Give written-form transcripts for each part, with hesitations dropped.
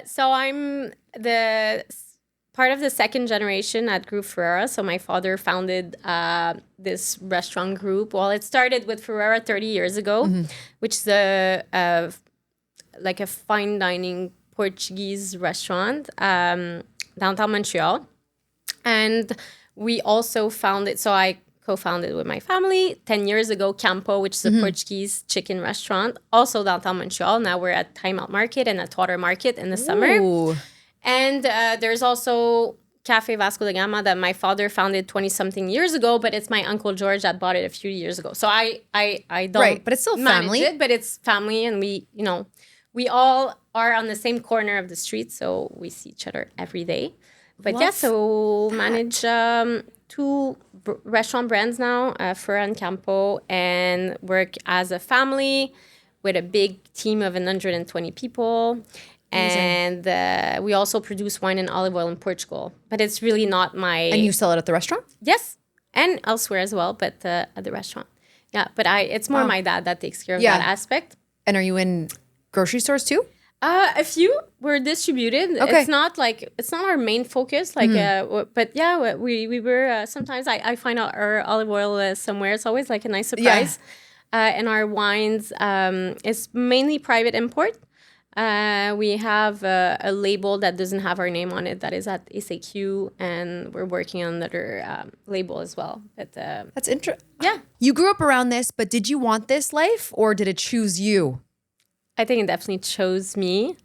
So I'm the part of the second generation at Group Ferreira. So my father founded this restaurant group. Well, it started with Ferreira 30 years ago, which is like a fine dining Portuguese restaurant downtown Montreal. And we also founded, so I co-founded with my family 10 years ago, Campo, which is a Portuguese chicken restaurant, also downtown Montreal. Now we're at Time Out Market and at Water Market in the summer. And there's also Café Vasco da Gama that my father founded 20-something years ago, but it's my Uncle George that bought it a few years ago. So I don't Right, but it's still family. manage it, but it's family, and we all are on the same corner of the street, so we see each other every day. But so manage two restaurant brands now, Ferreira and Campo, and work as a family with a big team of 120 people. Amazing. And we also produce wine and olive oil in Portugal. But it's really not my... And you sell it at the restaurant? Yes, and elsewhere as well, but at the restaurant. Yeah, but it's more my dad that takes care of that aspect. And are you in grocery stores too? A few were distributed. Okay. It's not our main focus. Like, but yeah, we were sometimes I find out our olive oil somewhere. It's always like a nice surprise. Yeah. And our wines is mainly private import. We have a label that doesn't have our name on it that is at SAQ, and we're working on another label as well. But that's interesting. Yeah, you grew up around this, but did you want this life, or did it choose you? I think it definitely chose me.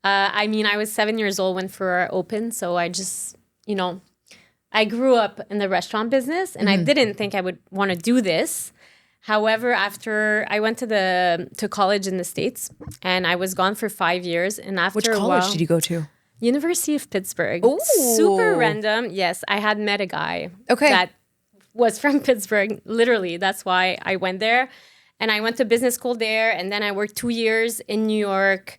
I mean, I was 7 years old when Ferreira opened, so I just, I grew up in the restaurant business, and I didn't think I would want to do this. However, after I went to college in the States, and I was gone for 5 years, and after Which college did you go to? University of Pittsburgh. Ooh. Super random. Yes, I had met a guy that was from Pittsburgh. Literally, that's why I went there. And I went to business school there, and then I worked 2 years in New York.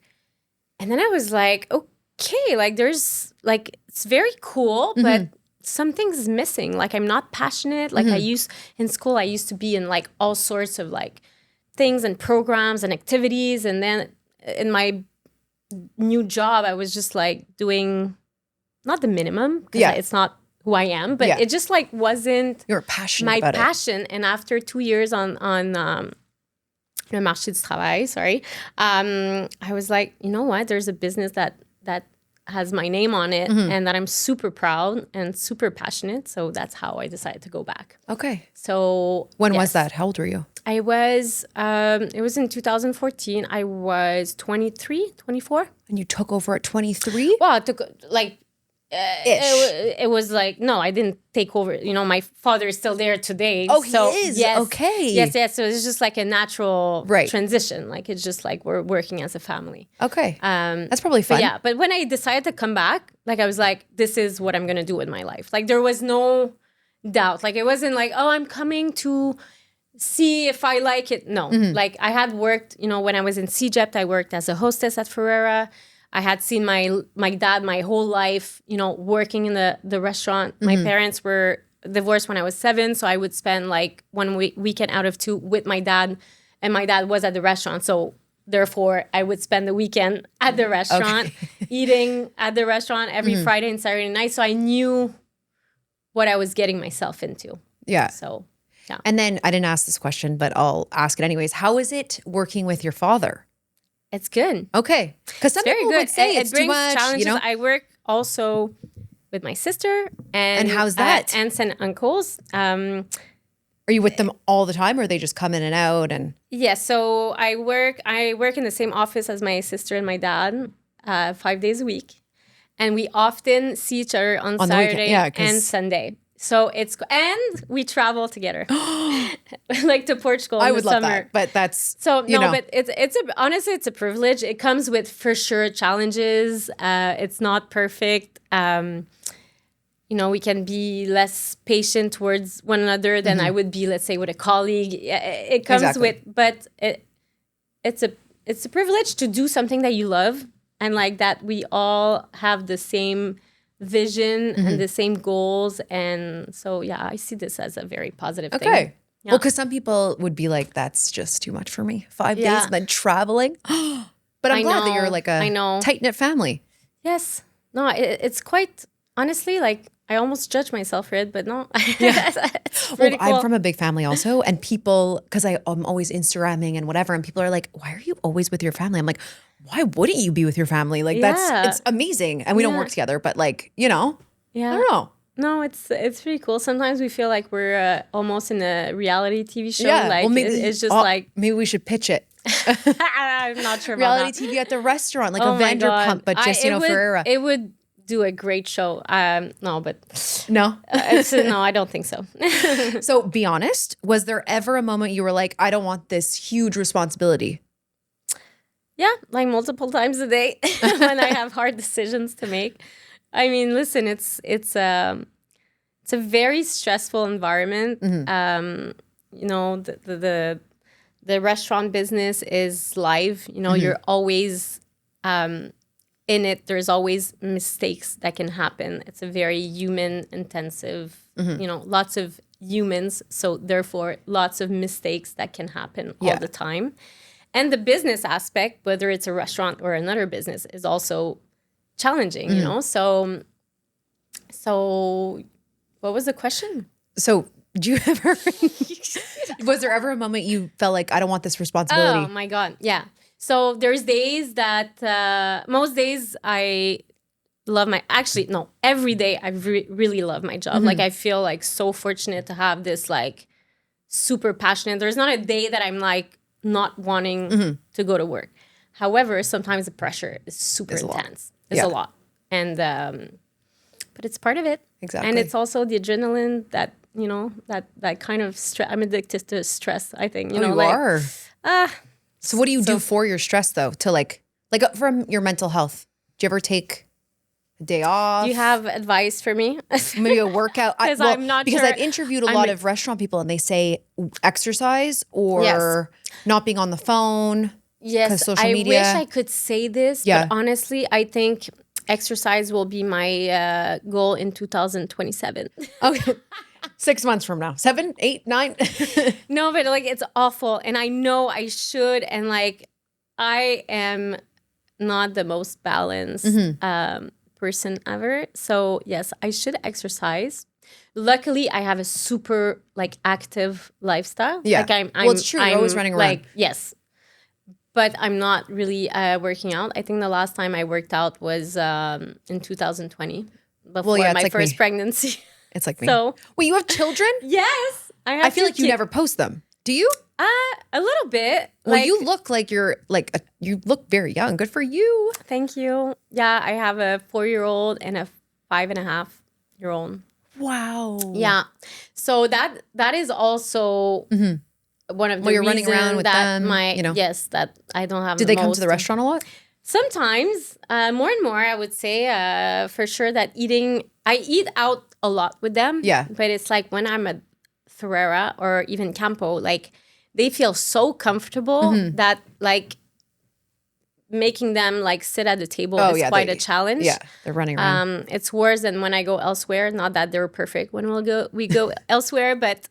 And then I was like, okay, like there's like, it's very cool, but something's missing. Like I'm not passionate. Like in school, I used to be in like all sorts of like things and programs and activities. And then in my new job, I was just like doing not the minimum, because it's not who I am, but it just like wasn't You're passionate my about passion. It. And after 2 years on le marché du travail, I was like, you know what? There's a business that has my name on it and that I'm super proud and super passionate. So that's how I decided to go back. Okay. So when was that? How old were you? I was, it was in 2014. I was 23, 24. And you took over at 23? Well, it took like, it was like, no, I didn't take over. My father is still there today. Oh, he is? Yes, okay. Yes. So it's just like a natural transition. Like it's just like we're working as a family. Okay. That's probably fun. But when I decided to come back, like I was like, this is what I'm going to do with my life. Like there was no doubt. Like it wasn't like, oh, I'm coming to see if I like it. No. Like I had worked, when I was in CEGEP, I worked as a hostess at Ferreira. I had seen my dad my whole life, working in the restaurant. My parents were divorced when I was 7, so I would spend like one weekend out of 2 with my dad, and my dad was at the restaurant. So therefore, I would spend the weekend at the restaurant, eating at the restaurant every Friday and Saturday night. So I knew what I was getting myself into. Yeah. So, yeah. And then I didn't ask this question, but I'll ask it anyways. How is it working with your father? It's good. Okay. Because some people would say it's too much. Challenges. I work also with my sister and how's that? Aunts and uncles. Are you with them all the time, or are they just come in and out? And so I work in the same office as my sister and my dad 5 days a week, and we often see each other on Saturday and Sunday. So and we travel together, like to Portugal in the summer. I would love that, but that's but honestly, it's a privilege. It comes with for sure challenges. It's not perfect. We can be less patient towards one another than I would be, let's say, with a colleague. It comes with, but it's a privilege to do something that you love, and like that we all have the same vision and the same goals. And so, I see this as a very positive thing. Okay. Yeah. Well, because some people would be like, that's just too much for me. 5 days and then traveling. But I'm glad that you're like a tight-knit family. Yes. No, it's quite, honestly, like, I almost judge myself for it, but no. Yeah. It's Well, pretty cool. I'm from a big family also, and people, because I'm always Instagramming and whatever, and people are like, "Why are you always with your family?" I'm like, "Why wouldn't you be with your family? Like Yeah. it's amazing." And we don't work together, but like, I Yeah. don't know. No, it's pretty cool. Sometimes we feel like we're almost in a reality TV show. Yeah. Like, Well, maybe it's just like, maybe we should pitch it. I'm not sure about Reality that. TV at the restaurant, like Oh a my God. Vanderpump, but just Ferreira. It would do a great show. No, but No. no, I don't think so. So be honest. Was there ever a moment you were like, I don't want this huge responsibility? Yeah, like multiple times a day when I have hard decisions to make. I mean, listen, it's a very stressful environment. You know, the restaurant business is live. You know, you're always in it. There's always mistakes that can happen. It's a very human intensive. You know, lots of humans, so therefore lots of mistakes that can happen all the time. And the business aspect, whether it's a restaurant or another business, is also challenging, you know? So what was the question? So do you ever, was there ever a moment you felt like, I don't want this responsibility? Oh my God. Yeah. So there's days that, most days I love every day I really love my job. Like, I feel like so fortunate to have this, like, super passionate. There's not a day that I'm like, not wanting to go to work. However, sometimes the pressure is super intense. It's a lot. And, but it's part of it. Exactly. And it's also the adrenaline that, you know, that kind of stress. I'm addicted to stress, I think. You are. So what do you do for your stress though? To like from your mental health? Do you ever take a day off? Do you have advice for me? Maybe a workout? I'm not because sure. I've interviewed a lot of restaurant people and they say exercise or not being on the phone. Yes, social I media. wish I could say this, but honestly, I think exercise will be my goal in 2027. Okay. 6 months from now. 7, 8, 9. No, but like, it's awful. And I know I should. And like, I am not the most balanced person ever. So yes, I should exercise. Luckily, I have a super like active lifestyle. Yeah. Like I'm well, it's true. You're always running around. Like, yes. But I'm not really working out. I think the last time I worked out was in 2020 before my like first me. pregnancy. It's like me. So, wait, you have children? Yes. I feel like you never post them. Do you? A little bit. Well, you look like you're like, you look very young. Good for you. Thank you. Yeah, I have a 4-year-old and a 5.5-year-old. Wow. Yeah. So that is also one of the you're reasons running around with that them, yes, that I don't have. Did they come to the restaurant a lot? Sometimes, more and more, I would say, for sure that I eat out a lot with them. Yeah. But it's like when I'm at Ferreira or even Campo, like they feel so comfortable that like making them like sit at the table is quite a challenge. Yeah, they're running around. It's worse than when I go elsewhere. Not that they're perfect when we go elsewhere, but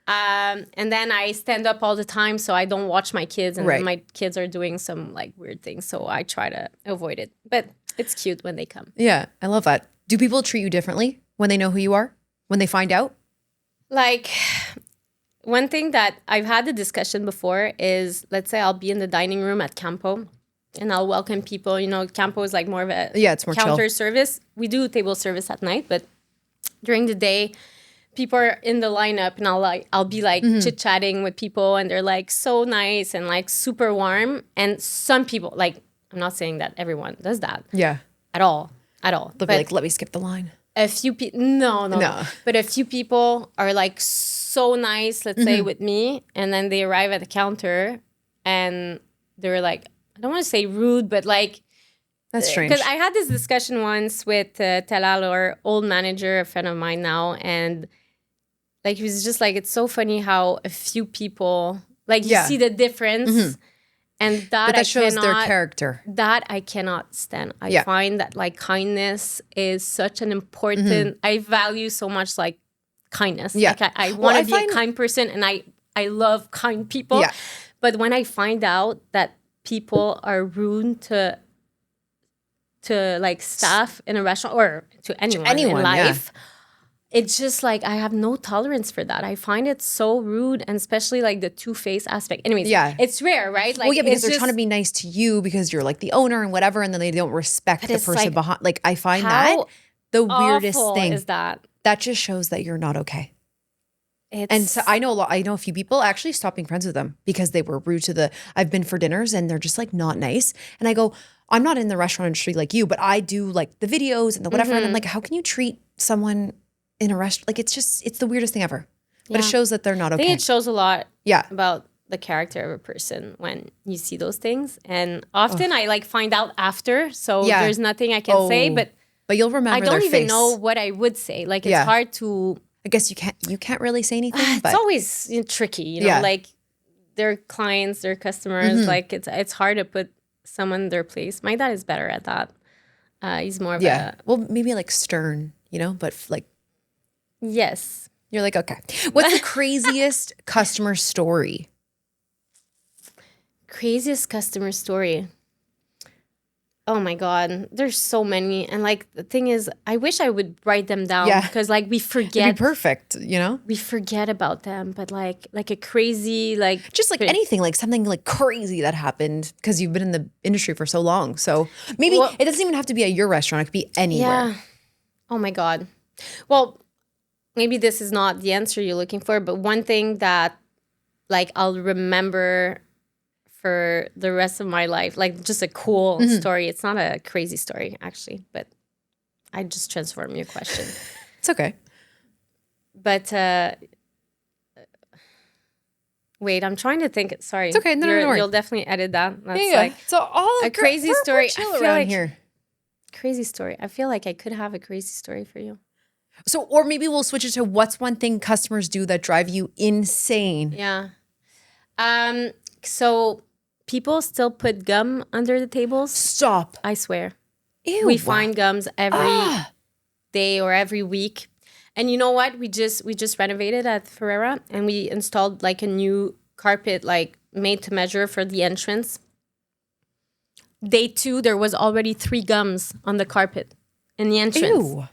and then I stand up all the time, so I don't watch my kids, and my kids are doing some like weird things, so I try to avoid it. But it's cute when they come. Yeah, I love that. Do people treat you differently when they know who you are? When they find out? Like, one thing that I've had the discussion before is, let's say I'll be in the dining room at Campo and I'll welcome people. You know, Campo is like more of a it's more counter chill. service. We do table service at night, but during the day, people are in the lineup and I'll be like chit-chatting with people and they're like so nice and like super warm. And some people, like, I'm not saying that everyone does that. Yeah. At all. They'll be like, let me skip the line. A few people, no. But a few people are like so nice, let's say, with me, and then they arrive at the counter and they're like, I don't want to say rude, but like, that's strange. Because I had this discussion once with Talal, our old manager, a friend of mine now, and like he was just like, it's so funny how a few people, like, you see the difference. And that shows their character. That I cannot stand. I find that like kindness is such an important. I value so much like kindness. Yeah, like I want to be a kind person, and I love kind people. Yeah. But when I find out that people are rude to to like staff in a restaurant or to anyone in life. It's just like I have no tolerance for that. I find it so rude, and especially like the two-faced aspect. Anyways, it's rare, right? Like, well, yeah, because they're trying to be nice to you because you're like the owner and whatever, and then they don't respect the person like, behind. Like, I find that the weirdest thing is that just shows that you're not okay. And so I know a few people actually stopped being friends with them because they were rude to I've been for dinners and they're just like not nice. And I go, I'm not in the restaurant industry like you, but I do like the videos and the whatever. And I'm like, how can you treat someone in a restaurant? Like, it's the weirdest thing ever. But it shows that they're not okay. I think it shows a lot about the character of a person when you see those things. And often I like find out after. So there's nothing I can say, but you'll remember I don't their even face. know what I would say. Like, it's hard to... I guess you can't really say anything. But it's always tricky, you know, like their clients, their customers, like it's hard to put someone in their place. My dad is better at that. He's more of a... Well, maybe like stern, you know, but like... Yes. You're like, okay. What's the craziest customer story? Craziest customer story. Oh my God, there's so many. And like the thing is, I wish I would write them down because like we forget. It'd be perfect, you know? We forget about them, but like a crazy, like. Just like anything, like something like crazy that happened because you've been in the industry for so long. So maybe it doesn't even have to be at your restaurant. It could be anywhere. Yeah. Oh my God. Well, maybe this is not the answer you're looking for, but one thing that like I'll remember for the rest of my life, like just a cool story. It's not a crazy story, actually, but I just transformed your question. It's okay. But wait, I'm trying to think. Sorry. It's okay. No, no. You'll definitely edit that. That's like so all a crazy story. I feel around here. Crazy story. I feel like I could have a crazy story for you. So, or maybe we'll switch it to what's one thing customers do that drive you insane? Yeah. So people still put gum under the tables. Stop. I swear. Ew. We find gums every day or every week. And you know what? We just renovated at Ferreira and we installed like a new carpet, like made to measure for the entrance. Day 2, there was already 3 gums on the carpet in the entrance. Ew.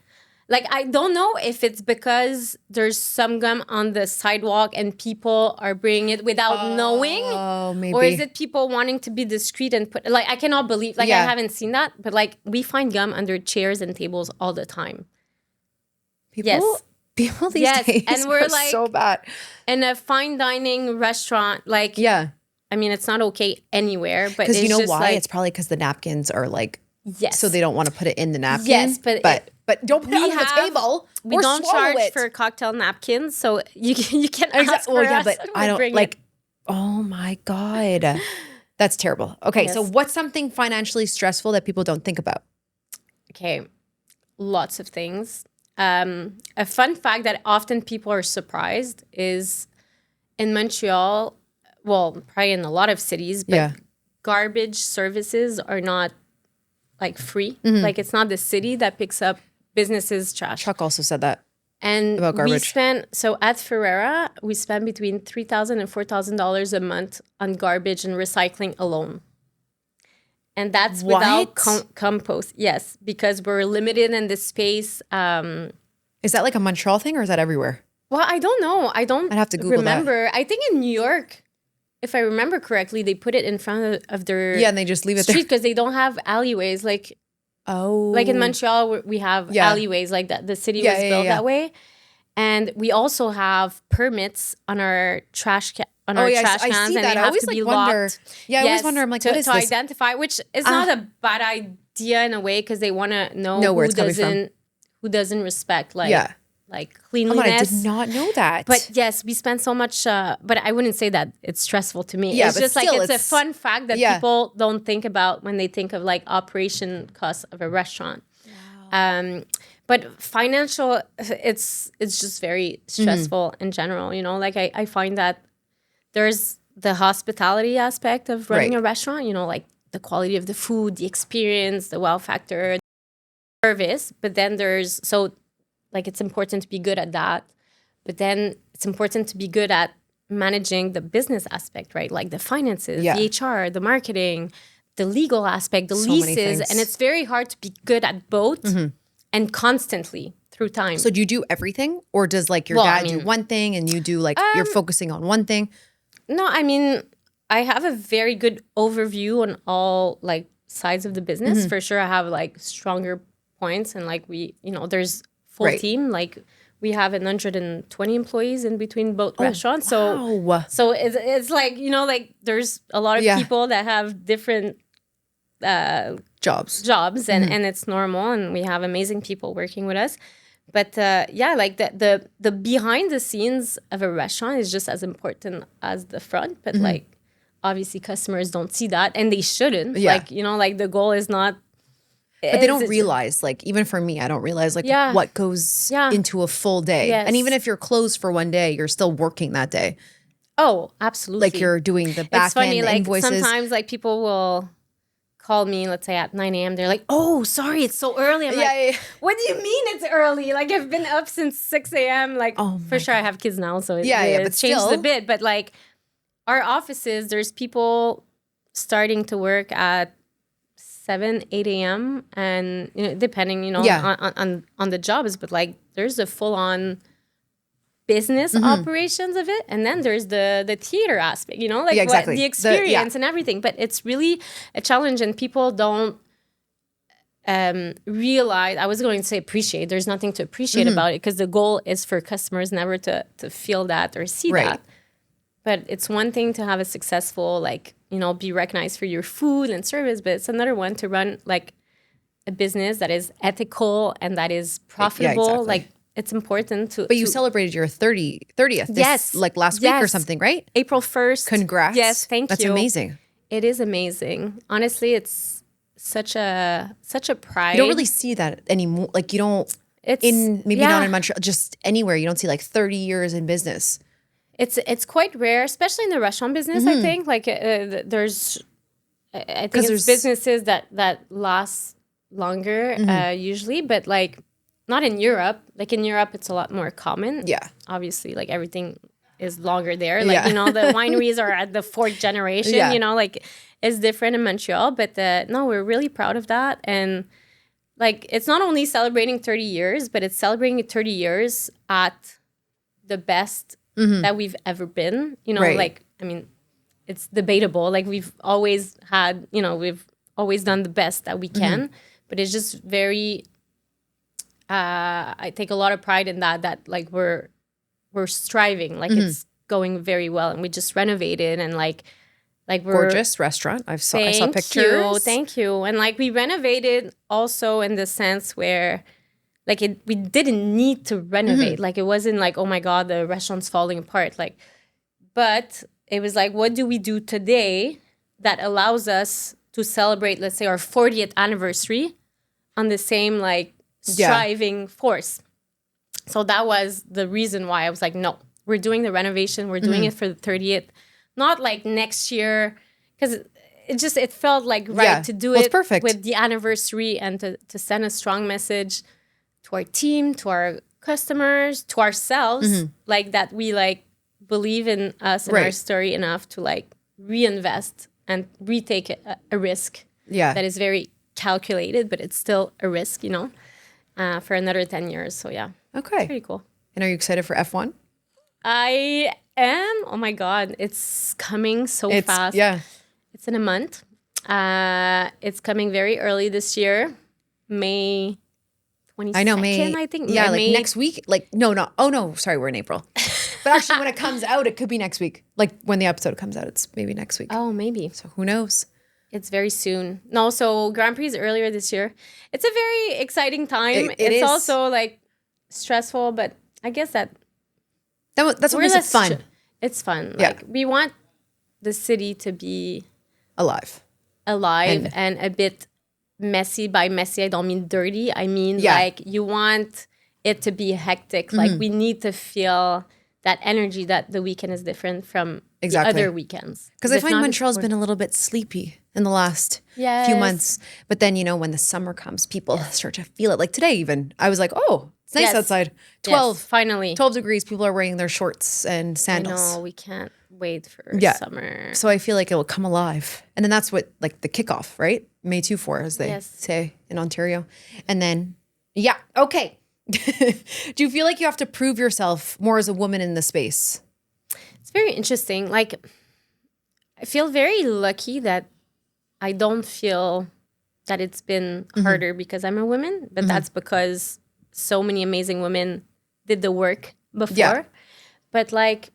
Like, I don't know if it's because there's some gum on the sidewalk and people are bringing it without knowing. Oh, maybe. Or is it people wanting to be discreet and put... Like, I cannot believe... Like, I haven't seen that. But, like, we find gum under chairs and tables all the time. People these days and we're are like, so bad. In a fine dining restaurant, like... Yeah. I mean, it's not okay anywhere, but because you know why? Like, it's probably because the napkins are like... Yes. So they don't want to put it in the napkin. Yes, but don't put it on the table. We don't charge for cocktail napkins, so you can ask for us. But I don't like. Oh my God, that's terrible. Okay, so what's something financially stressful that people don't think about? Okay, lots of things. A fun fact that often people are surprised is in Montreal. Well, probably in a lot of cities, but garbage services are not like free. Mm-hmm. Like it's not the city that picks up businesses' trash. Chuck also said that. And about garbage. So at Ferreira, we spend between $3,000 and $4,000 a month on garbage and recycling alone. And that's without compost. Yes, because we're limited in the space. Is that like a Montreal thing or is that everywhere? Well, I don't know. I'd have to Google remember. That. I think in New York, if I remember correctly, they put it in front of their and they just leave it street because they don't have alleyways. Like in Montreal, we have alleyways like that. The city was built that way, and we also have permits on our trash cans, and they have to be locked. Yeah, I always wonder. I'm like, what is this? To identify, which is not a bad idea in a way because they want to know who doesn't respect like cleanliness. I did not know that. But yes, we spend so much, but I wouldn't say that it's stressful to me. It's just it's a fun fact that people don't think about when they think of like operation costs of a restaurant. Wow. But financial, it's just very stressful in general. You know, like I find that there's the hospitality aspect of running a restaurant, you know, like the quality of the food, the experience, the wow factor, service. But then like it's important to be good at that, but then it's important to be good at managing the business aspect, right? Like the finances, the HR, the marketing, the legal aspect, the So many leases, things. and it's very hard to be good at both and constantly through time. So do you do everything, or does like your dad do one thing and you do like you're focusing on one thing? No, I mean, I have a very good overview on all like sides of the business. For sure, I have like stronger points, and like there's full team. Like we have 120 employees in between both restaurants. Wow. So it's like like there's a lot of people that have different Jobs, and it's normal, and we have amazing people working with us. But like the behind the scenes of a restaurant is just as important as the front. But like obviously customers don't see that, and they shouldn't. Like like the goal is not. But they don't realize, like, even for me, I don't realize like what goes into a full day. Yes. And even if you're closed for one day, you're still working that day. Oh, absolutely. Like you're doing the back it's funny, end like invoices. sometimes like people will call me, let's say at 9 a.m. They're like, "Oh, sorry, it's so early." I'm like, "What do you mean it's early? Like I've been up since 6 a.m. Like for sure, I have kids now, so it's changed a bit. But like our offices, there's people starting to work at 7, 8 a.m. and depending, on the jobs, but like there's a full on business operations of it, and then there's the theater aspect, like exactly. the experience and everything. But it's really a challenge, and people don't realize. I was going to say appreciate. There's nothing to appreciate about it, because the goal is for customers never to feel that or see that. But it's one thing to have a successful, like, be recognized for your food and service, but it's another one to run like a business that is ethical and that is profitable. Yeah, exactly. Like it's important to. But you celebrated your 30th, like last week or something, right? April 1st. Congrats. Yes, thank you. That's amazing. It is amazing. Honestly, it's such a pride. You don't really see that anymore. Like you don't. Not in Montreal, just anywhere. You don't see like 30 years in business. It's quite rare, especially in the restaurant business. I think like I think it's businesses that last longer usually, but like not in Europe. Like in Europe, it's a lot more common. Yeah, obviously, like everything is longer there. Like the wineries are at the 4th generation. Yeah. Like it's different in Montreal, but no, we're really proud of that. And like it's not only celebrating 30 years, but it's celebrating 30 years at the best that we've ever been, like, I mean, it's debatable. Like we've always had, we've always done the best that we can, but it's just very, I take a lot of pride in that like we're striving, like it's going very well, and we just renovated, and like we're gorgeous restaurant. I saw pictures. Thank you. And like we renovated also in the sense where like we didn't need to renovate. Like it wasn't like, oh my God, the restaurant's falling apart. Like, but it was like, what do we do today that allows us to celebrate, let's say, our 40th anniversary on the same like striving force? So that was the reason why I was like, no, we're doing the renovation. We're doing it for the 30th, not like next year, because it felt like right to do it with the anniversary and to send a strong message to our team, to our customers, to ourselves, like that we like believe in us and our story enough to like reinvest and retake a risk that is very calculated, but it's still a risk, for another 10 years. So yeah. Okay. It's pretty cool. And are you excited for F1? I am. Oh my God. It's coming so fast. Yeah. It's in a month. It's coming very early this year. May 22nd, I know, May. I think. Yeah, like May. next week. Like, no. Oh, no. Sorry, we're in April. But actually, when it comes out, it could be next week. Like, when the episode comes out, it's maybe next week. Oh, maybe. So, who knows? It's very soon. No, so Grand Prix is earlier this year. It's a very exciting time. It's also, like, stressful, but I guess that's what makes it fun. It's fun. Yeah. Like, we want the city to be... alive. And a bit... messy. By messy, I don't mean dirty. I mean, like, you want it to be hectic. Like, we need to feel that energy that the weekend is different from the other weekends. Because I find Montreal's been a little bit sleepy in the last few months. But then, when the summer comes, people start to feel it. Like today even, I was like, oh, It's nice Yes. outside. 12. Yes, finally. 12 degrees. People are wearing their shorts and sandals. No, we can't wait for summer. So I feel like it will come alive. And then that's what, like, the kickoff, right? May 2-4, as they say in Ontario. And then, okay. Do you feel like you have to prove yourself more as a woman in the space? It's very interesting. Like, I feel very lucky that I don't feel that it's been harder because I'm a woman, but that's because so many amazing women did the work before. Yeah. But like,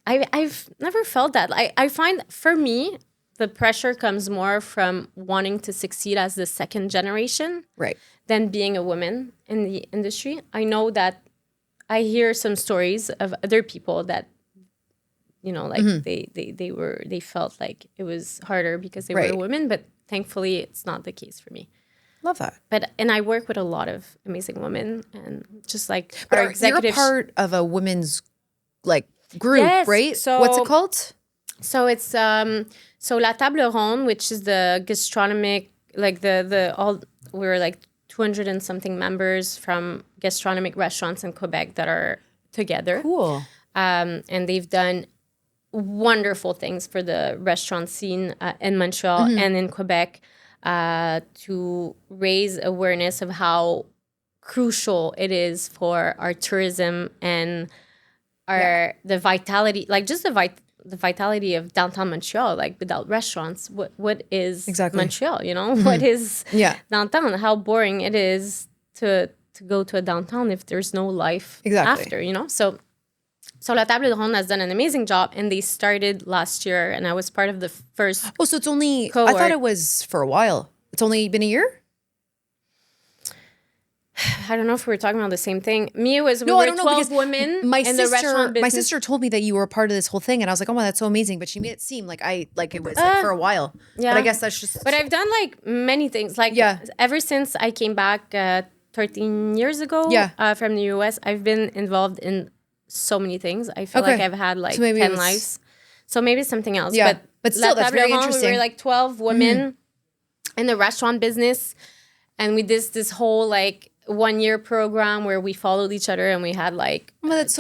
I've never felt that. I find for me, the pressure comes more from wanting to succeed as the second generation, right, than being a woman in the industry. I know that I hear some stories of other people that, you know, like they felt like it was harder because they were women, but thankfully it's not the case for me. Love that. And I work with a lot of amazing women, and just like our executive. You're part of a women's like group, right? So what's it called? So it's so La Table Ronde, which is the gastronomic, like the all we're like 200 and something members from gastronomic restaurants in Quebec that are together. Cool. And they've done wonderful things for the restaurant scene in Montreal and in Quebec. To raise awareness of how crucial it is for our tourism and our the vitality, like just the vitality of downtown Montreal. Like without restaurants, what is Montreal? You know, what is downtown? How boring it is to go to a downtown if there's no life after. You know, so La Table Ronde has done an amazing job, and they started last year, and I was part of the first. Oh, so it's only, cohort. I thought it was for a while. It's only been a year? I don't know if we were talking about the same thing. We were 12 women in the restaurant business. My sister told me that you were a part of this whole thing, and I was like, oh, wow, that's so amazing. But she made it seem like it was like for a while. Yeah. But I guess that's just... But I've done like many things. Like ever since I came back 13 years ago from the US, I've been involved in so many things. I feel like I've had like 10 lives. So maybe something else. Yeah. But still, that's very interesting. We were like 12 women in the restaurant business. And we did this whole like 1-year program where we followed each other, and we had like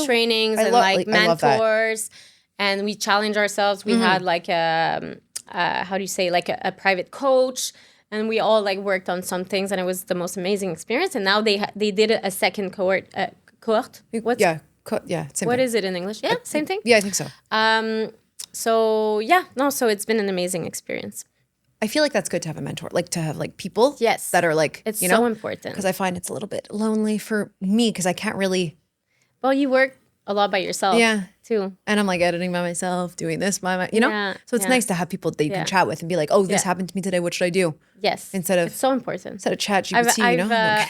trainings and like mentors, and we challenged ourselves. We had like how do you say, like a private coach, and we all like worked on some things, and it was the most amazing experience. And now they did a second cohort. What is it in English? Yeah, same thing. Yeah, I think so. So it's been an amazing experience. I feel like that's good to have a mentor, like to have like people that are like, it's so important. Because I find it's a little bit lonely for me because I can't really. Well, you work a lot by yourself too. And I'm like editing by myself, doing this by my, you know? Yeah, so it's nice to have people that you can chat with and be like, oh, this happened to me today. What should I do? Yes. It's so important. Instead of chat GPT, you know?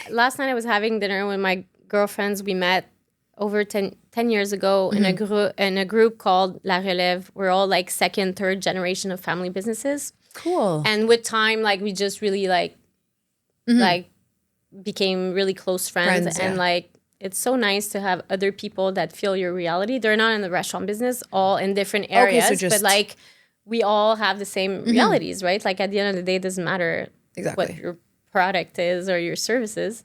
Last night I was having dinner with my girlfriends. We met over 10 years ago in a group called La Relève. We're all like second, third generation of family businesses. Cool. And with time, like we just really like became really close friends and like it's so nice to have other people that feel your reality. They're not in the restaurant business, all in different areas, but like we all have the same realities, right? Like at the end of the day, it doesn't matter what your product is or your services,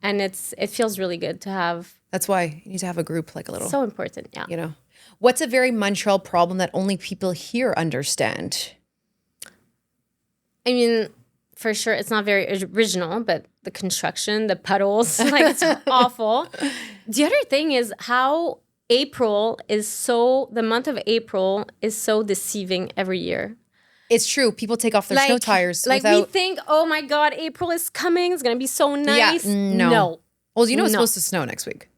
and it feels really good to have. That's why you need to have a group, like a little. So important, yeah. You know, what's a very Montreal problem that only people here understand? I mean, for sure, it's not very original, but the construction, the puddles, like it's awful. The other thing is how the month of April is so deceiving every year. It's true. People take off their snow tires. Like we think, oh my God, April is coming. It's going to be so nice. Yeah, no. Well, you know it's supposed to snow next week.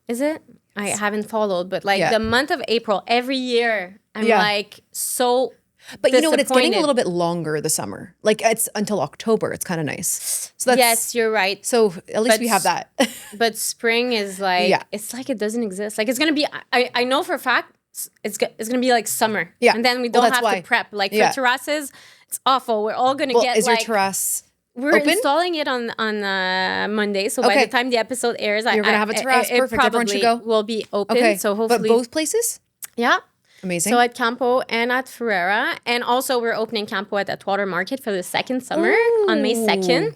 Is it? I haven't followed, but like the month of April, every year, I'm like so... But you know what? It's getting a little bit longer the summer. Like it's until October. It's kind of nice. So yes, you're right. So at least we have that. But spring is like it's like it doesn't exist. Like it's gonna be. I know for a fact it's gonna be like summer. Yeah, and then we don't have to prep. Like for terraces, it's awful. We're all gonna get. Is your terrace? We're installing it on Monday. So by the time the episode airs, you're gonna have a terrace. Perfect. Everyone should go. Will be open. Okay. So hopefully, but both places. Yeah. Amazing. So at Campo and at Ferreira. And also we're opening Campo at Atwater Market for the second summer on May 2nd.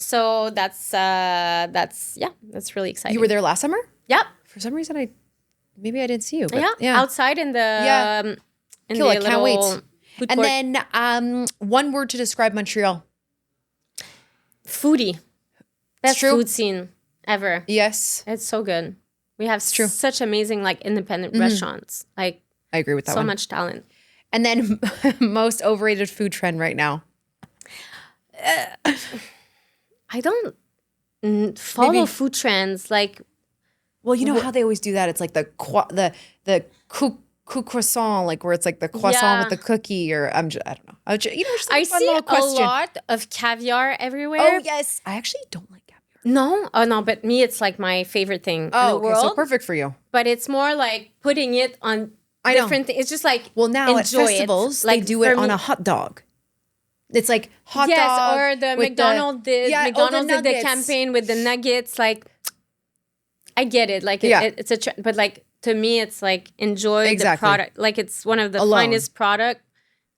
So that's really exciting. You were there last summer? Yep. For some reason, maybe I didn't see you. But yeah, outside in the Cool, I can't wait. food And court. then one word to describe Montreal. Foodie. Best true. food scene ever. Yes. It's so good. We have true. such amazing like independent restaurants. Like I agree with that so one. much talent. And then most overrated food trend right now. I don't follow food trends. Like, well, you know how they always do that? It's like the croissant, like where it's like the croissant with the cookie, or I don't know. Just like I see a lot of caviar everywhere. Oh yes, I actually don't like caviar. No, but me, it's like my favorite thing in the world. So perfect for you. But it's more like putting it on different things. It's just like now at festivals they do it on a hot dog. It's like hot dog. Yes, or the McDonald's McDonald's did the nuggets. campaign with the nuggets. Like, I get it. Like, it's a trend. But like, to me, it's like, enjoy the product. Like, it's one of the finest product.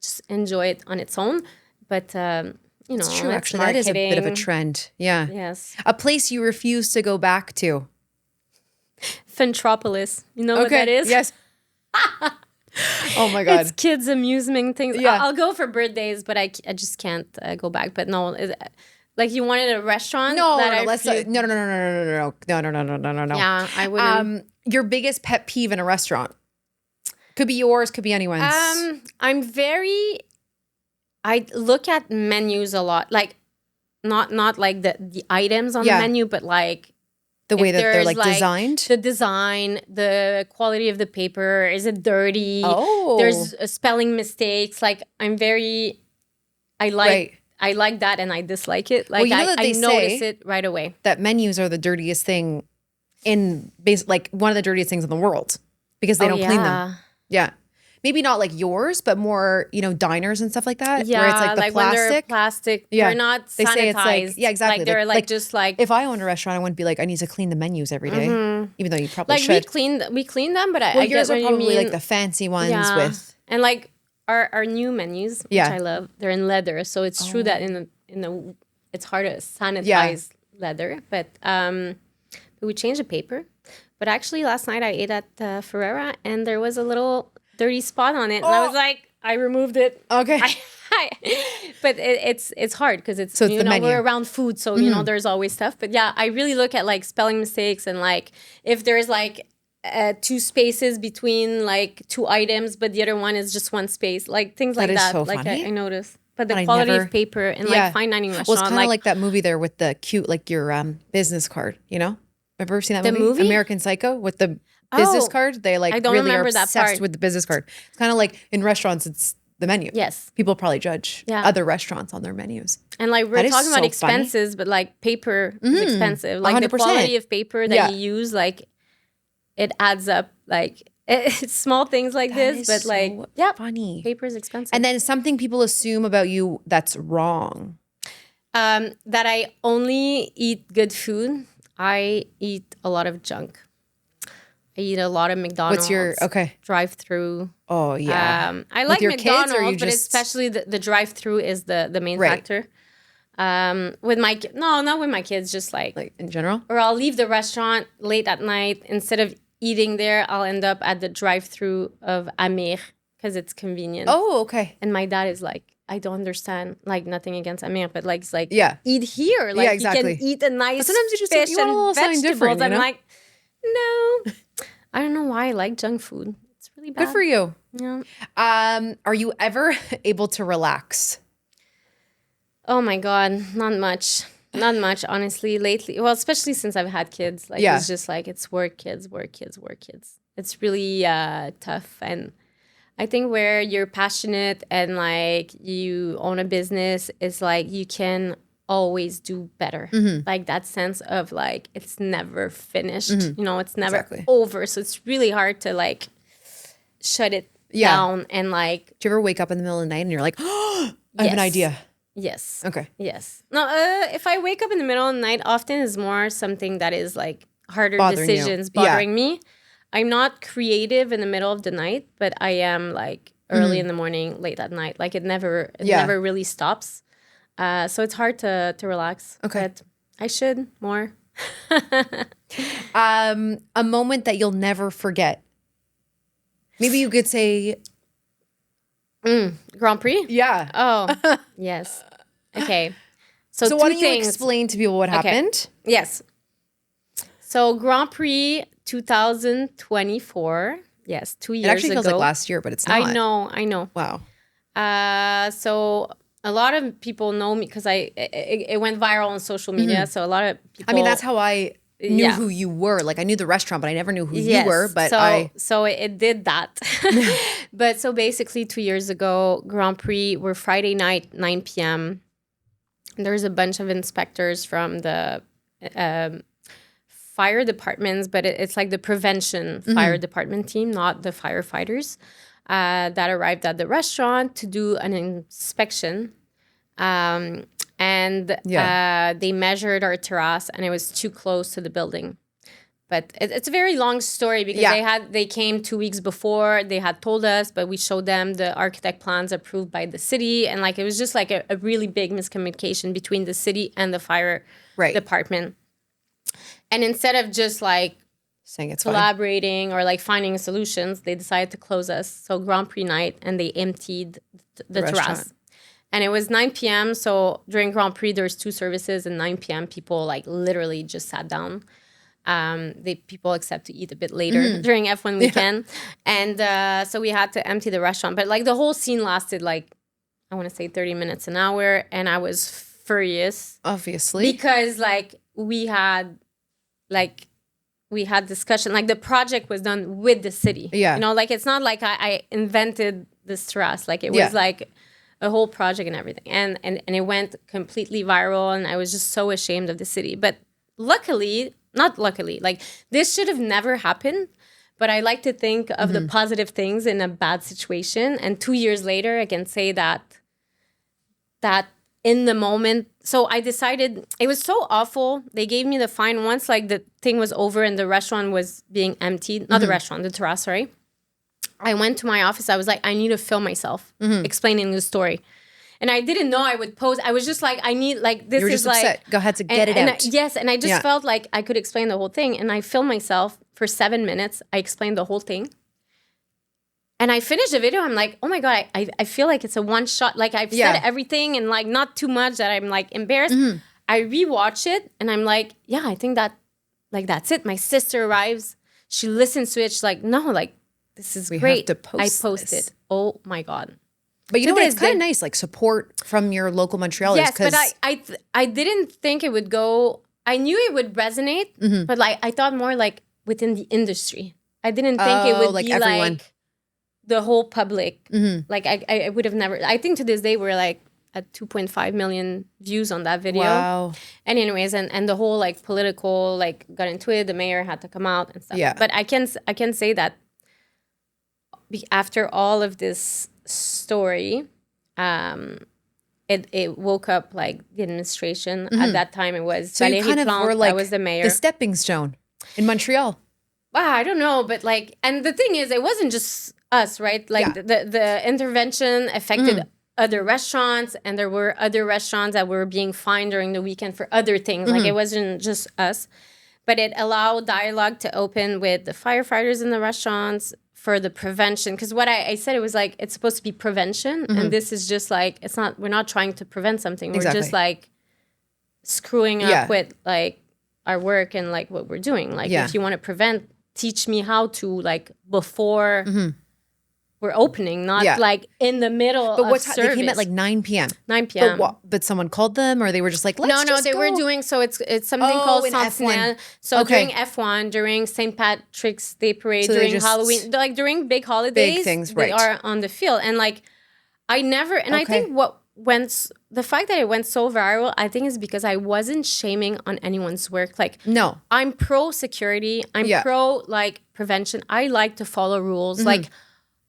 Just enjoy it on its own. But, it's true. Actually, marketing. that is a bit of a trend. Yeah. Yes. A place you refuse to go back to. Fentropolis. You know what that is? Yes. Oh my God. It's kids' amusement things. Yeah. I'll go for birthdays, but I just can't go back. But no, like you wanted a restaurant? No. No. Yeah, I wouldn't. Your biggest pet peeve in a restaurant? Could be yours, could be anyone's. I look at menus a lot. Like, not like the items on the menu, but like the way that they're like designed? The design, the quality of the paper. Is it dirty? Oh. There's spelling mistakes. Like, I like that and I dislike it. Like, I notice it right away. That menus are the dirtiest thing like one of the dirtiest things in the world because they don't clean them. Yeah. Maybe not like yours, but more, diners and stuff like that. Yeah, where it's like the plastic. When they're plastic, they're not sanitized. They say it's like, exactly. Like they're like just like. If I owned a restaurant, I wouldn't be like, I need to clean the menus every day, even though you probably like should. we clean them, but I yours get are what probably you mean. like the fancy ones with. And like our new menus, which I love, they're in leather, so it's true that in the it's hard to sanitize leather, but we changed the paper. But actually, last night I ate at Ferreira, and there was a little dirty spot on it, and I was like, I removed it. Okay. But it's hard because it's the menu. We're around food, so there's always stuff. But yeah, I really look at like spelling mistakes and like if there's like 2 spaces between like 2 items, but the other one is just 1 space, like things like that. So like funny. I notice. But the quality of paper and like fine dining restaurant. Well, it's kind of like that movie there with the cute, like your business card, Ever seen that movie? American Psycho with the business card? They like really are obsessed with the business card. It's kind of like in restaurants, it's the menu. Yes. People probably judge other restaurants on their menus. And like we're talking about expenses, but like paper is expensive. Like 100%. The quality of paper that you use, like it adds up. Like it's small things like this, but like funny. Paper is expensive. And then something people assume about you that's wrong. That I only eat good food. I eat a lot of junk. I eat a lot of McDonald's. What's your drive-through? Oh yeah. I like McDonald's, but especially the drive-through is the main factor. With my not with my kids, just like in general. Or I'll leave the restaurant late at night. Instead of eating there, I'll end up at the drive-through of Amir because it's convenient. Oh, okay. And my dad is like, I don't understand, like nothing against Amir, but like it's like eat here, like exactly. You can eat a nice but sometimes you just fish you want a little and vegetables. I'm like, no, I don't know why I like junk food. It's really bad. Good for you. Yeah. Are you ever able to relax? Oh my God, not much. Not much, honestly, lately. Well, especially since I've had kids. Like it's just like it's work, kids, work, kids, work, kids. It's really tough. And I think where you're passionate and like you own a business is like you can always do better. Like that sense of like it's never finished. It's never over. So it's really hard to like shut it down and like. Do you ever wake up in the middle of the night and you're like, oh, I have an idea? Yes. Okay. Yes. No, if I wake up in the middle of the night, often is more something that is like harder decisions bothering me. I'm not creative in the middle of the night, but I am like early in the morning, late at night. Like it never really stops. So it's hard to relax. Okay. But I should more. A moment that you'll never forget. Maybe you could say Grand Prix? yeah. Oh, yes. Okay. So why don't you explain to people what happened? Yes. So Grand Prix 2024. Yes, 2 years ago. It actually feels like last year, but it's not. I know. Wow. So a lot of people know me because it went viral on social media. So a lot of people. I mean, that's how I knew who you were. Like I knew the restaurant, but I never knew who you were. But so it did that. But so basically 2 years ago, Grand Prix were Friday night, 9 p.m. There's a bunch of inspectors from the fire departments, but it's like the prevention fire department team, not the firefighters, that arrived at the restaurant to do an inspection. And they measured our terrace, and it was too close to the building. But it's a very long story because they came 2 weeks before. They had told us, but we showed them the architect plans approved by the city. And like it was just like a really big miscommunication between the city and the fire department. And instead of just like saying it's collaborating or like finding solutions, they decided to close us. So Grand Prix night, and they emptied the terrace. And it was 9 p.m. So during Grand Prix, there's 2 services, and 9 p.m. people like literally just sat down. People accept to eat a bit later during F1 weekend. And so we had to empty the restaurant. But like the whole scene lasted like, I want to say 30 minutes, an hour. And I was furious. Obviously. Because like we had discussion. Like the project was done with the city. Yeah. You know, like it's not like I invented this terrace. Like it was like a whole project and everything. And it went completely viral. And I was just so ashamed of the city. But not luckily, like this should have never happened, but I like to think of the positive things in a bad situation. And 2 years later, I can say that in the moment. So I decided it was so awful. They gave me the fine once like the thing was over and the restaurant was being emptied. Not the restaurant, the terrace, sorry. I went to my office. I was like, I need to film myself explaining the story. And I didn't know I would post. I was just like, I need, like, this you were is just like... upset. Go ahead to get it out. And I just felt like I could explain the whole thing. And I filmed myself for 7 minutes. I explained the whole thing. And I finished the video. I'm like, oh my God, I feel like it's a one shot. Like, I've said everything and, like, not too much that I'm, like, embarrassed. I rewatch it and I'm like, yeah, I think that, like, that's it. My sister arrives. She listens to it. She's like, no, like, this is great. Have to post I posted. This. Oh my God. But you know what? It's kind of nice, like support from your local Montrealers. Yes, but I didn't think it would go. I knew it would resonate, but like I thought more like within the industry. I didn't think it would be everyone. Like the whole public. Like I would have never. I think to this day we're like at 2.5 million views on that video. Wow. And anyways, and the whole like political like got into it. The mayor had to come out and stuff. Yeah. But I can say that after all of this story, it woke up like the administration. At that time it was so Valérie you kind of Plante, were like I was the mayor. The stepping stone in Montreal. Wow, I don't know, but like, and the thing is, it wasn't just us, right? Like the intervention affected other restaurants, and there were other restaurants that were being fined during the weekend for other things. Like it wasn't just us, but it allowed dialogue to open with the firefighters in the restaurants for the prevention. Because what I said, it was like, it's supposed to be prevention. And this is just like, it's not, we're not trying to prevent something. We're just like screwing up with like our work and like what we're doing. Like if you want to prevent, teach me how to, like before we're opening, not like in the middle of service. They came at like 9 p.m. 9 p.m. But someone called them, or they were just like, let's No, they were doing, so it's something called Sentinel. So during F1, during St. Patrick's Day Parade, so during Halloween, like during big holidays, big things, they are on the field. And like, I never, and I think the fact that it went so viral, I think is because I wasn't shaming on anyone's work. Like, no, I'm pro security. I'm pro like prevention. I like to follow rules. Like,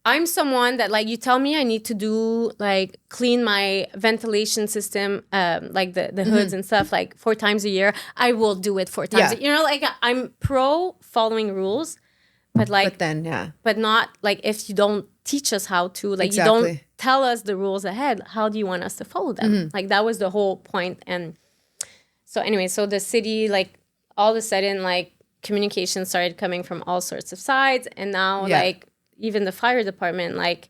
I'm someone that, like, you tell me I need to do, like, clean my ventilation system, like the hoods and stuff, like 4 times a year. I will do it 4 times. You know, like, I'm pro following rules, But like, But then, but not like if you don't teach us how to, like you don't tell us the rules ahead, how do you want us to follow them? Like that was the whole point. And so anyway, so the city, like all of a sudden, like communication started coming from all sorts of sides. And now like even the fire department, like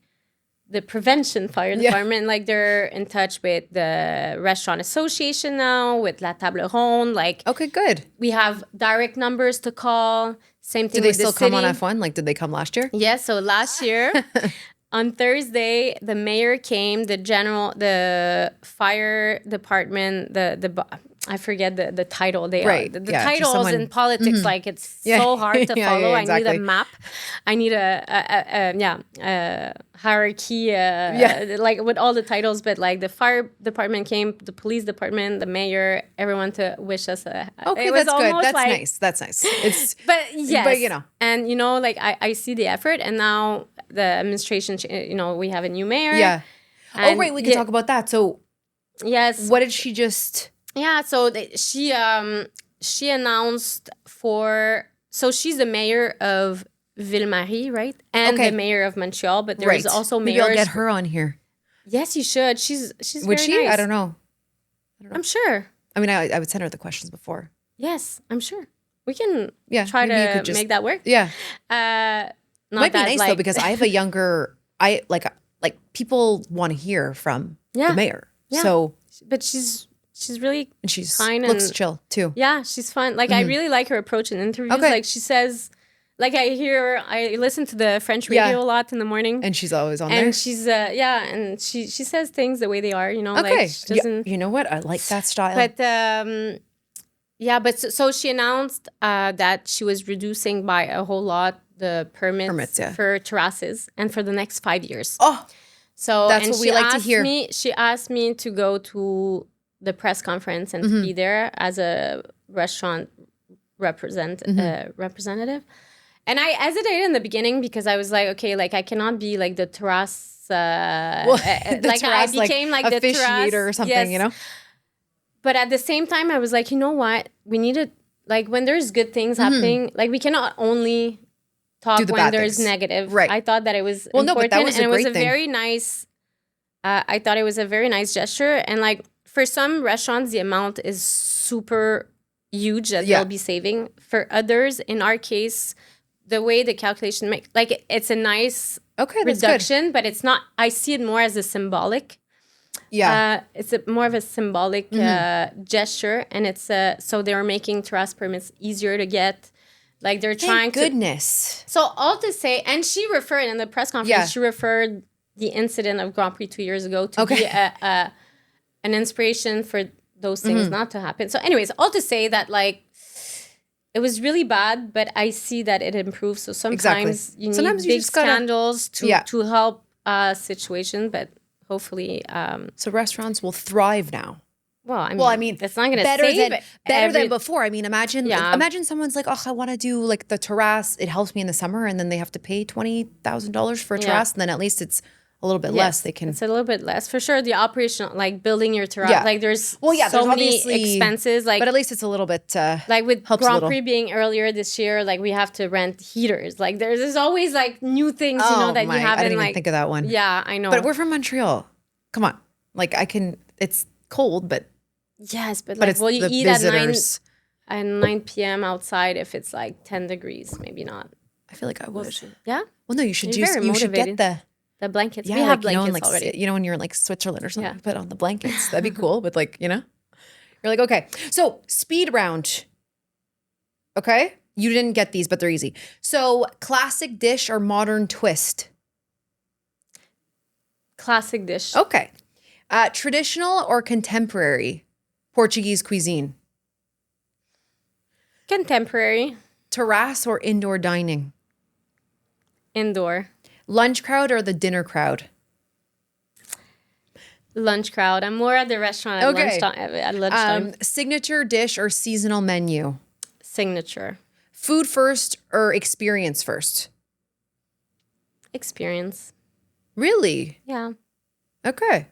the prevention fire department, like they're in touch with the restaurant association now, with La Table Ronde. Like, okay, good. We have direct numbers to call. Same thing. Do they with still the city. come on F1? Like, did they come last year? Yeah. So last year on Thursday, the mayor came. The fire department, I forget the title. They are the titles in politics. Like it's so hard to follow. Exactly. I need a map. I need a hierarchy. Like with all the titles. But like the fire department came, the police department, the mayor, everyone to wish us a. Okay, that's good. That's like, nice. That's nice. It's but and like I see the effort, and now the administration. We have a new mayor. Yeah. Oh right, we can talk about that. So yes, what did she just? Yeah, so she announced so she's the mayor of Ville-Marie, right? And the mayor of Montreal, but there's also mayors. Maybe I'll get her on here. Yes, you should. She's would very she? nice. I don't know. I'm sure. I mean, I would send her the questions before. Yes, I'm sure. We can try to make that work. Yeah. Might be nice though, because I have a younger like people want to hear from the mayor. Yeah. So but she's really and she's kind looks and chill too. Yeah, she's fun. Like I really like her approach in interviews. Okay. Like she says, like I listen to the French radio a lot in the morning, and she's always on there. And she's and she says things the way they are. Okay. Like she doesn't. You know what? I like that style. But but so she announced that she was reducing by a whole lot the permits for terraces and for the next 5 years. Oh, so that's what we like to hear. She asked me to go to the press conference and to be there as a restaurant representative. And I hesitated in the beginning because I was like, okay, like I cannot be like the terrace. Like I became like the officiator or something, But at the same time, I was like, you know what? We need to, like when there's good things happening, like we cannot only talk when there's negative. Right. I thought that it was important. No, but that was and it was a very nice, I thought it was a very nice gesture. And like for some restaurants, the amount is super huge that they'll be saving. For others, in our case, the way the calculation makes, like it's a nice reduction, but it's not, I see it more as a symbolic. Yeah, it's more of a symbolic gesture, and it's so they're making terrace permits easier to get. Like they're trying to. Goodness. So all to say, and she referred in the press conference. Yeah. She referred the incident of Grand Prix 2 years ago to be an inspiration for those things not to happen. So, anyways, all to say that like it was really bad, but I see that it improves. So sometimes you need big scandals to help a situation, but. Hopefully, so restaurants will thrive now. Well, I mean, it's not going to save better than before. I mean, imagine someone's like, oh, I want to do like the terrace. It helps me in the summer, and then they have to pay $20,000 for a terrace, and then at least it's a little bit less. They can. It's a little bit less for sure. The operational, like building your terrace, like there's so many expenses. Like, but at least it's a little bit. Like with Grand Prix being earlier this year, like we have to rent heaters. Like there's always like new things, that you haven't. I didn't even think of that one. Yeah, I know. But we're from Montreal. Come on, like I can. It's cold, but yes, but like, will you eat visitors. at 9 p.m. outside if it's like 10 degrees? Maybe not. I feel like I would. Yeah. Well, no, you should you should get the blankets. Yeah, we have blankets already. When you're in like Switzerland or something, put on the blankets. That'd be cool. But like, you're like, okay. So speed round. Okay. You didn't get these, but they're easy. So classic dish or modern twist? Classic dish. Okay. Traditional or contemporary Portuguese cuisine? Contemporary. Terrace or indoor dining? Indoor. Lunch crowd or the dinner crowd? Lunch crowd. I'm more at the restaurant at lunchtime. Signature dish or seasonal menu? Signature. Food first or experience first? Experience. Really? Yeah. Okay.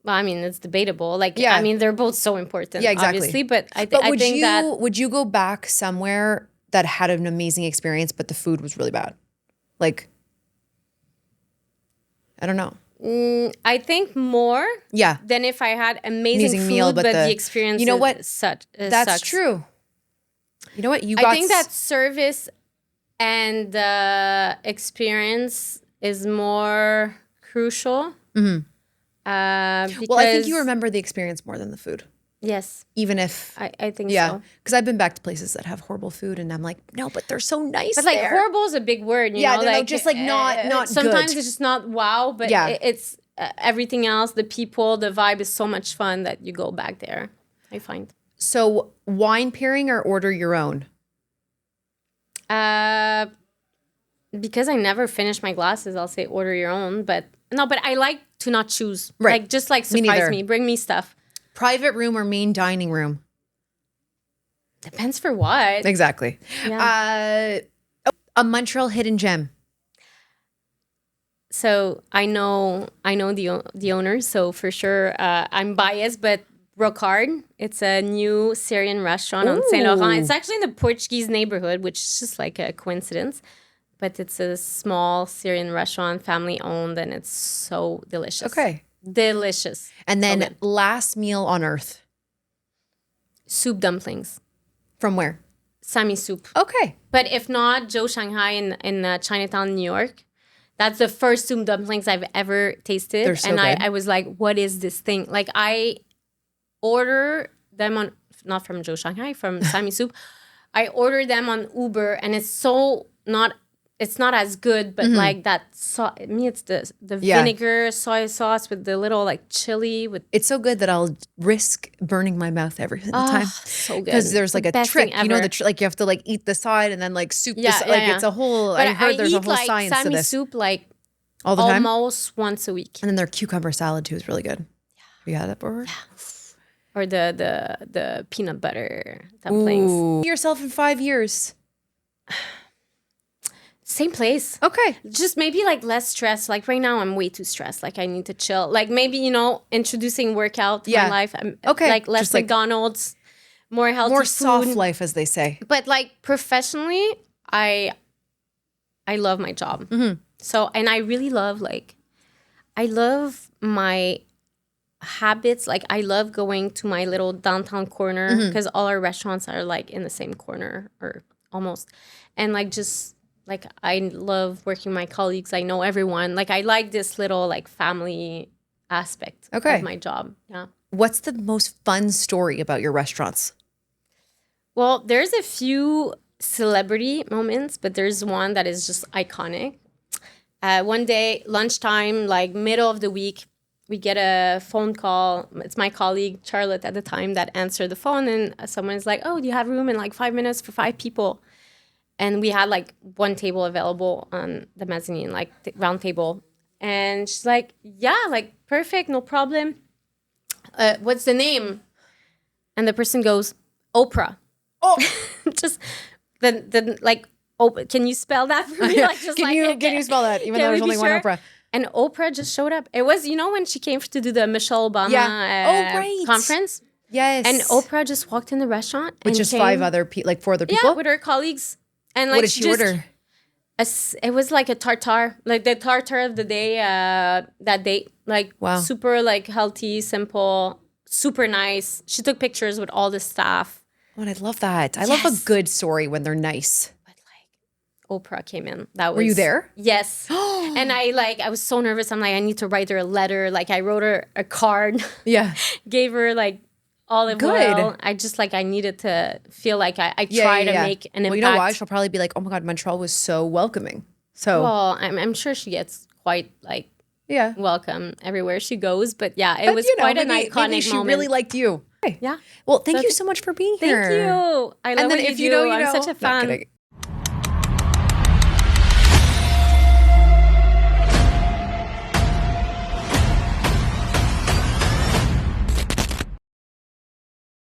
Well, I mean, it's debatable. Like, I mean, they're both so important, obviously. But I think that... Would you go back somewhere that had an amazing experience, but the food was really bad? Like, I don't know. I think more than if I had amazing food, meal, but the experience, you know what? That's sucks. True. You know what? I think that service and experience is more crucial. Mm-hmm. Well, I think you remember the experience more than the food. Yes. Even if... I think so. Because I've been back to places that have horrible food and I'm like, no, but they're so nice. But like horrible is a big word, you know? Like, just like not sometimes good. It's just not wow, but it's everything else, the people, the vibe is so much fun that you go back there, I find. So wine pairing or order your own? Because I never finish my glasses, I'll say order your own. But I like to not choose. Right. Like just like surprise me, bring me stuff. Private room or main dining room? Depends for what. Exactly. Yeah. A Montreal hidden gem. So I know the owners, so for sure I'm biased, but Brocard, it's a new Syrian restaurant on Saint Laurent. It's actually in the Portuguese neighborhood, which is just like a coincidence. But it's a small Syrian restaurant, family owned, and it's so delicious. Okay. Delicious. And then last meal on earth. Soup dumplings. From where? Sami soup. Okay. But if not, Joe Shanghai in Chinatown, New York. That's the first soup dumplings I've ever tasted. They're so and good. I was like, what is this thing? Like I order them on, not from Joe Shanghai, from Sami soup. I order them on Uber and it's not as good, but like that it's the vinegar, soy sauce with the little like chili with. It's so good that I'll risk burning my mouth every single time. So good. Because there's like a trick, you know, like you have to like eat the side and then like soup the side. Like it's a whole, I heard there's a whole science to this. Sami soup like all the time? Almost once a week. And then their cucumber salad too is really good. Yeah. You had that before? Yeah. Or the peanut butter dumplings. Ooh. See yourself in 5 years. Same place. Okay. Just maybe like less stress. Like right now I'm way too stressed. Like I need to chill. Like maybe, you know, introducing workout to my life. Okay. Like less just like McDonald's, more healthy more food. soft life, as they say. But like professionally, I love my job. Mm-hmm. So, and I really love I love my habits. Like I love going to my little downtown corner because all our restaurants are like in the same corner or almost. And like just... Like, I love working with my colleagues. I know everyone. Like, I like this little, like, family aspect of my job. Yeah. What's the most fun story about your restaurants? Well, there's a few celebrity moments, but there's one that is just iconic. One day, lunchtime, like, middle of the week, we get a phone call. It's my colleague, Charlotte, at the time, that answered the phone. And someone is like, oh, do you have room in, like, 5 minutes for 5 people? And we had like one table available on the mezzanine, like round table. And she's like, yeah, like perfect, no problem. What's the name? And the person goes, Oprah. Oh, just then like, can you spell that for me? Like, just can you spell that? Even though there's only one Oprah. And Oprah just showed up. It was, you know, when she came to do the Michelle Obama conference. Yes. And Oprah just walked in the restaurant. With just 4 other people? Yeah, with her colleagues. And like, what did she order? It was like a tartare, like the tartare of the day, that day. Like super like healthy, simple, super nice. She took pictures with all the staff. Oh, and I love that. I love a good story when they're nice. But like Oprah came in. Were you there? Yes. And I was so nervous. I'm like, I need to write her a letter. Like I wrote her a card. Yeah. Gave her like olive oil. I just like I needed to feel like I try to make an impact. Well, you know why? She'll probably be like, oh my God, Montreal was so welcoming. So well, I'm sure she gets quite like welcome everywhere she goes. But yeah, it was quite an iconic moment. She really liked you. Okay. Yeah. Well, thank you so much for being here. Thank you. I love what you do. I'm such a fan.